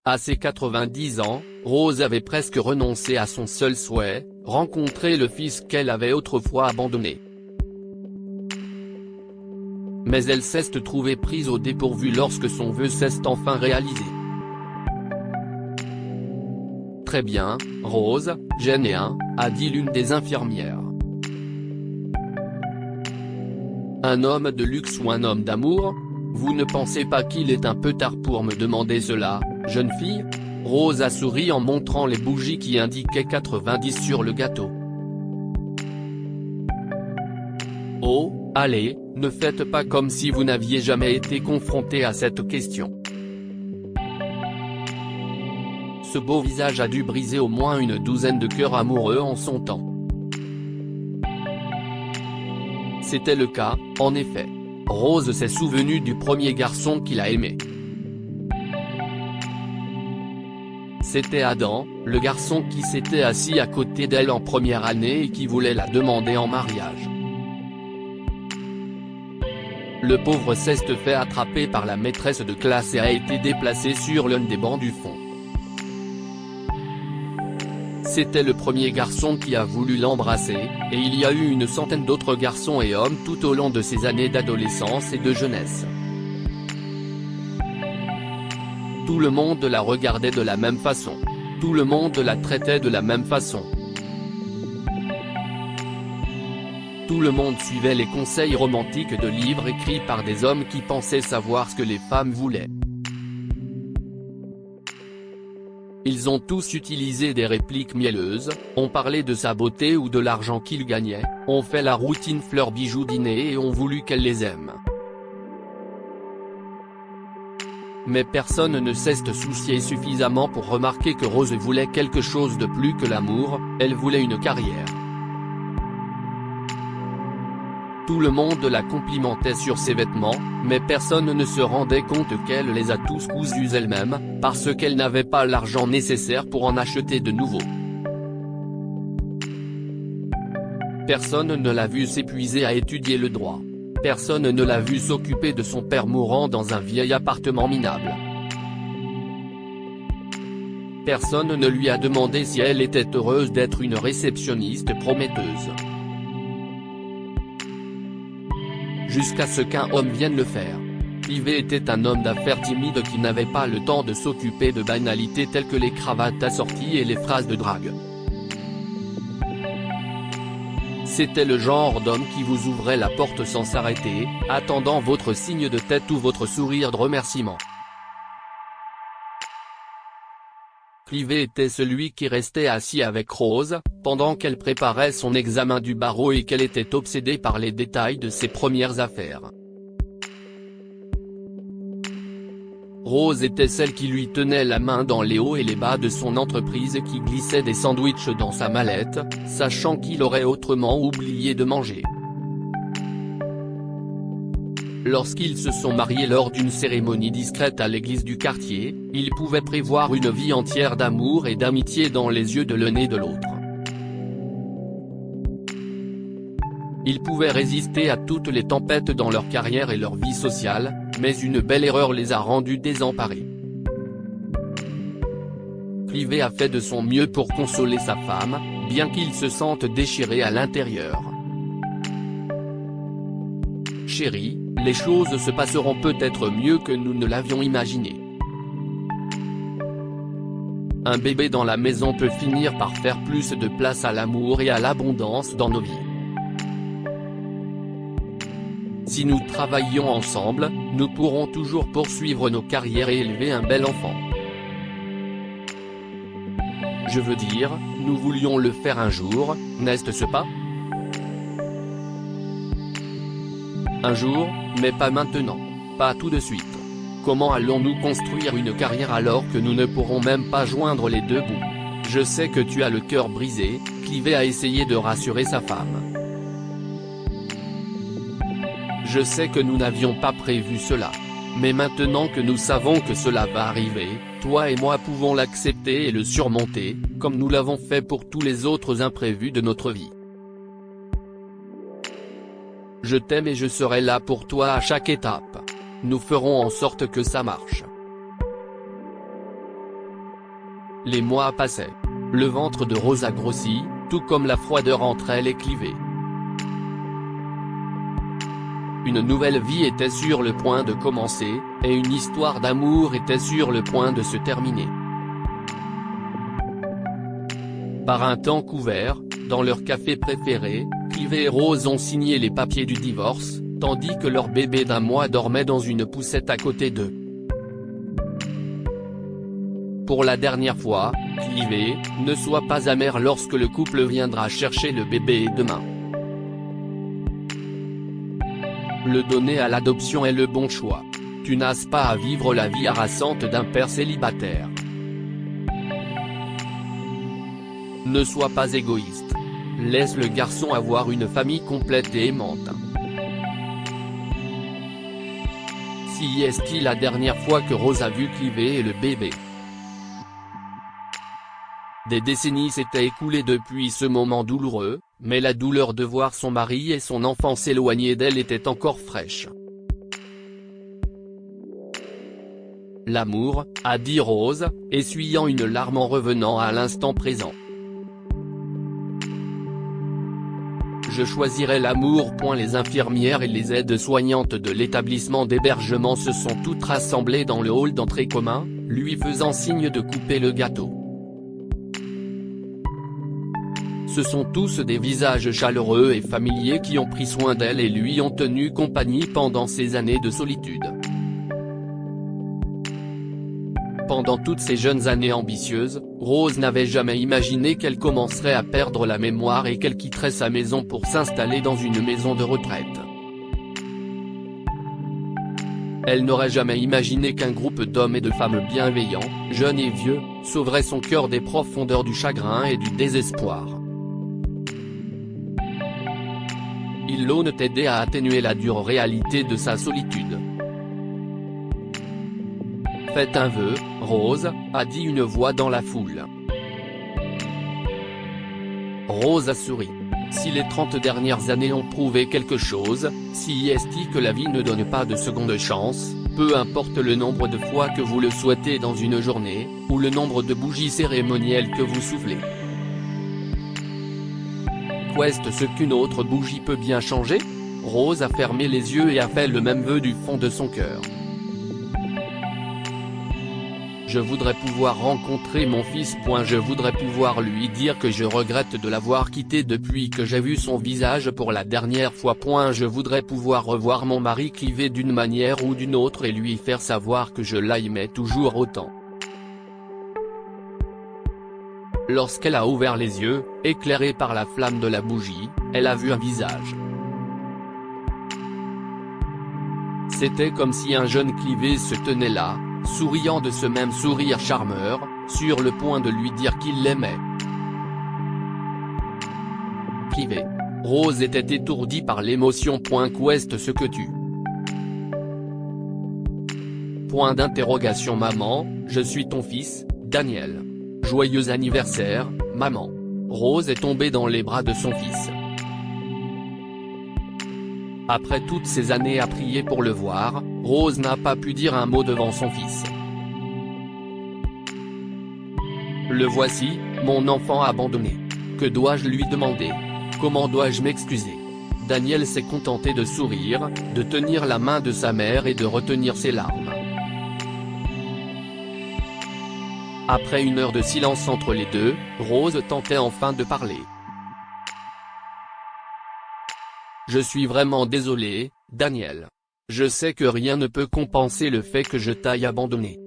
À ses 90 ans, Rose avait presque renoncé à son seul souhait, rencontrer le fils qu'elle avait autrefois abandonné. Mais elle s'est trouvée prise au dépourvu lorsque son vœu s'est enfin réalisé. Très bien, Rose, j'en ai un, a dit l'une des infirmières. Un homme de luxe ou un homme d'amour? Vous ne pensez pas qu'il est un peu tard pour me demander cela, jeune fille? Rose a souri en montrant les bougies qui indiquaient 90 sur le gâteau. Oh, allez, ne faites pas comme si vous n'aviez jamais été confronté à cette question. Ce beau visage a dû briser au moins une douzaine de cœurs amoureux en son temps. C'était le cas, en effet. Rose s'est souvenue du premier garçon qu'il a aimé. C'était Adam, le garçon qui s'était assis à côté d'elle en première année et qui voulait la demander en mariage. Le pauvre s'est fait attraper par la maîtresse de classe et a été déplacé sur l'un des bancs du fond. C'était le premier garçon qui a voulu l'embrasser, et il y a eu une centaine d'autres garçons et hommes tout au long de ses années d'adolescence et de jeunesse. Tout le monde la regardait de la même façon. Tout le monde la traitait de la même façon. Tout le monde suivait les conseils romantiques de livres écrits par des hommes qui pensaient savoir ce que les femmes voulaient. Ils ont tous utilisé des répliques mielleuses, ont parlé de sa beauté ou de l'argent qu'il gagnait, ont fait la routine fleurs bijoux dîner et ont voulu qu'elle les aime. Mais personne ne s'est soucié suffisamment pour remarquer que Rose voulait quelque chose de plus que l'amour, elle voulait une carrière. Tout le monde la complimentait sur ses vêtements, mais personne ne se rendait compte qu'elle les a tous cousus elle-même, parce qu'elle n'avait pas l'argent nécessaire pour en acheter de nouveaux. Personne ne l'a vue s'épuiser à étudier le droit. Personne ne l'a vue s'occuper de son père mourant dans un vieil appartement minable. Personne ne lui a demandé si elle était heureuse d'être une réceptionniste prometteuse. Jusqu'à ce qu'un homme vienne le faire. Clive était un homme d'affaires timide qui n'avait pas le temps de s'occuper de banalités telles que les cravates assorties et les phrases de drague. C'était le genre d'homme qui vous ouvrait la porte sans s'arrêter, attendant votre signe de tête ou votre sourire de remerciement. Clive était celui qui restait assis avec Rose, pendant qu'elle préparait son examen du barreau et qu'elle était obsédée par les détails de ses premières affaires. Rose était celle qui lui tenait la main dans les hauts et les bas de son entreprise et qui glissait des sandwichs dans sa mallette, sachant qu'il aurait autrement oublié de manger. Lorsqu'ils se sont mariés lors d'une cérémonie discrète à l'église du quartier, ils pouvaient prévoir une vie entière d'amour et d'amitié dans les yeux de l'un et de l'autre. Ils pouvaient résister à toutes les tempêtes dans leur carrière et leur vie sociale, mais une belle erreur les a rendus désemparés. Clive a fait de son mieux pour consoler sa femme, bien qu'il se sente déchiré à l'intérieur. Chérie, les choses se passeront peut-être mieux que nous ne l'avions imaginé. Un bébé dans la maison peut finir par faire plus de place à l'amour et à l'abondance dans nos vies. Si nous travaillons ensemble, nous pourrons toujours poursuivre nos carrières et élever un bel enfant. Je veux dire, nous voulions le faire un jour, n'est-ce pas? Un jour, mais pas maintenant. Pas tout de suite. Comment allons-nous construire une carrière alors que nous ne pourrons même pas joindre les deux bouts? Je sais que tu as le cœur brisé, Clive a essayé de rassurer sa femme. Je sais que nous n'avions pas prévu cela. Mais maintenant que nous savons que cela va arriver, toi et moi pouvons l'accepter et le surmonter, comme nous l'avons fait pour tous les autres imprévus de notre vie. Je t'aime et je serai là pour toi à chaque étape. Nous ferons en sorte que ça marche. Les mois passaient. Le ventre de Rose a grossi, tout comme la froideur entre elle et Clivé. Une nouvelle vie était sur le point de commencer, et une histoire d'amour était sur le point de se terminer. Par un temps couvert, dans leur café préféré, Clivé et Rose ont signé les papiers du divorce, tandis que leur bébé d'1 mois dormait dans une poussette à côté d'eux. Pour la dernière fois, Clivé, ne sois pas amer lorsque le couple viendra chercher le bébé demain. Le donner à l'adoption est le bon choix. Tu n'as pas à vivre la vie harassante d'un père célibataire. Ne sois pas égoïste. Laisse le garçon avoir une famille complète et aimante. Si est-il la dernière fois que Rose a vu Clivé et le bébé? Des décennies s'étaient écoulées depuis ce moment douloureux, mais la douleur de voir son mari et son enfant s'éloigner d'elle était encore fraîche. L'amour, a dit Rose, essuyant une larme en revenant à l'instant présent. Je choisirai l'amour. Les infirmières et les aides-soignantes de l'établissement d'hébergement se sont toutes rassemblées dans le hall d'entrée commun, lui faisant signe de couper le gâteau. Ce sont tous des visages chaleureux et familiers qui ont pris soin d'elle et lui ont tenu compagnie pendant ces années de solitude. Pendant toutes ces jeunes années ambitieuses, Rose n'avait jamais imaginé qu'elle commencerait à perdre la mémoire et qu'elle quitterait sa maison pour s'installer dans une maison de retraite. Elle n'aurait jamais imaginé qu'un groupe d'hommes et de femmes bienveillants, jeunes et vieux, sauverait son cœur des profondeurs du chagrin et du désespoir. Ils l'ont aidé à atténuer la dure réalité de sa solitude. Faites un vœu, Rose, a dit une voix dans la foule. Rose a souri. Si les 30 dernières années ont prouvé quelque chose, si est-il que la vie ne donne pas de seconde chance, peu importe le nombre de fois que vous le souhaitez dans une journée, ou le nombre de bougies cérémonielles que vous soufflez. Qu'est-ce ce qu'une autre bougie peut bien changer? Rose a fermé les yeux et a fait le même vœu du fond de son cœur. Je voudrais pouvoir rencontrer mon fils. Je voudrais pouvoir lui dire que je regrette de l'avoir quitté depuis que j'ai vu son visage pour la dernière fois. Je voudrais pouvoir revoir mon mari Clivé d'une manière ou d'une autre et lui faire savoir que je l'aimais toujours autant. Lorsqu'elle a ouvert les yeux, éclairée par la flamme de la bougie, elle a vu un visage. C'était comme si un jeune Clivé se tenait là, souriant de ce même sourire charmeur, sur le point de lui dire qu'il l'aimait. Clivé. Rose était étourdie par l'émotion. Qu'est-ce ce que tu? Point d'interrogation. Maman, je suis ton fils, Daniel. Joyeux anniversaire, maman. Rose est tombée dans les bras de son fils. Après toutes ces années à prier pour le voir, Rose n'a pas pu dire un mot devant son fils. Le voici, mon enfant abandonné. Que dois-je lui demander? Comment dois-je m'excuser? Daniel s'est contenté de sourire, de tenir la main de sa mère et de retenir ses larmes. Après une heure de silence entre les deux, Rose tentait enfin de parler. Je suis vraiment désolée, Daniel. Je sais que rien ne peut compenser le fait que je t'aille abandonné.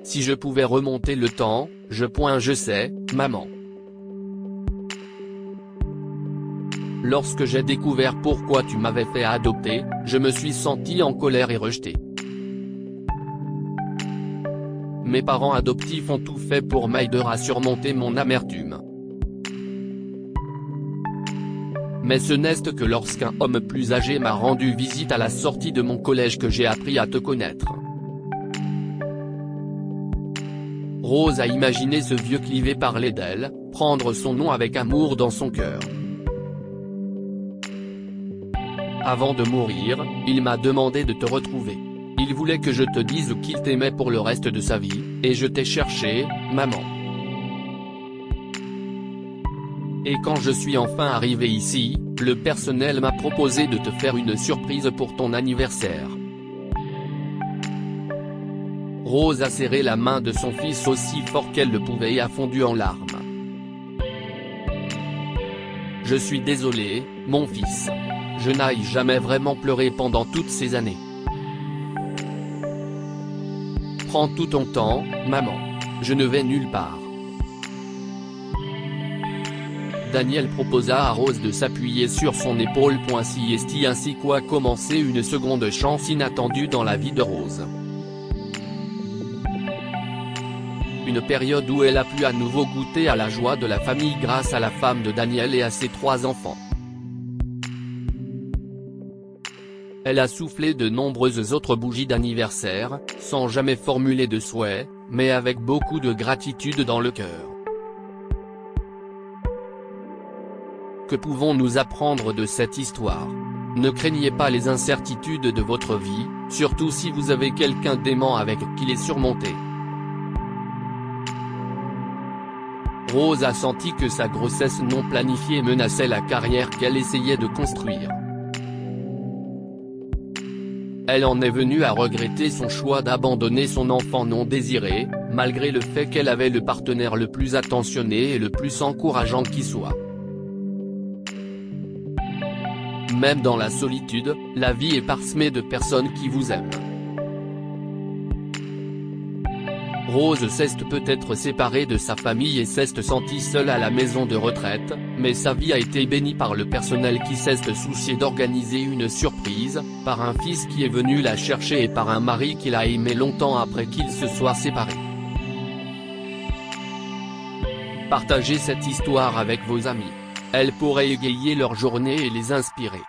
Si je pouvais remonter le temps, je sais, maman. Lorsque j'ai découvert pourquoi tu m'avais fait adopter, je me suis sentie en colère et rejetée. Mes parents adoptifs ont tout fait pour m'aider à surmonter mon amertume. Mais ce n'est que lorsqu'un homme plus âgé m'a rendu visite à la sortie de mon collège que j'ai appris à te connaître. Rose a imaginé ce vieux Clivé parler d'elle, prendre son nom avec amour dans son cœur. Avant de mourir, il m'a demandé de te retrouver. Il voulait que je te dise qu'il t'aimait pour le reste de sa vie, et je t'ai cherché, maman. Et quand je suis enfin arrivé ici, le personnel m'a proposé de te faire une surprise pour ton anniversaire. Rose a serré la main de son fils aussi fort qu'elle le pouvait et a fondu en larmes. Je suis désolé, mon fils. Je n'ai jamais vraiment pleuré pendant toutes ces années. Prends tout ton temps, maman. Je ne vais nulle part. Daniel proposa à Rose de s'appuyer sur son épaule. Si ainsi quoi commencer une seconde chance inattendue dans la vie de Rose. Une période où elle a pu à nouveau goûter à la joie de la famille grâce à la femme de Daniel et à ses 3 enfants. Elle a soufflé de nombreuses autres bougies d'anniversaire, sans jamais formuler de souhait, mais avec beaucoup de gratitude dans le cœur. Que pouvons-nous apprendre de cette histoire? Ne craignez pas les incertitudes de votre vie, surtout si vous avez quelqu'un d'aimant avec qui les surmonter. Rose a senti que sa grossesse non planifiée menaçait la carrière qu'elle essayait de construire. Elle en est venue à regretter son choix d'abandonner son enfant non désiré, malgré le fait qu'elle avait le partenaire le plus attentionné et le plus encourageant qui soit. Même dans la solitude, la vie est parsemée de personnes qui vous aiment. Rose s'est peut-être séparée de sa famille et s'est sentie seule à la maison de retraite, mais sa vie a été bénie par le personnel qui s'est soucié d'organiser une surprise, par un fils qui est venu la chercher et par un mari qui l'a aimée longtemps après qu'ils se soient séparés. Partagez cette histoire avec vos amis. Elle pourrait égayer leur journée et les inspirer.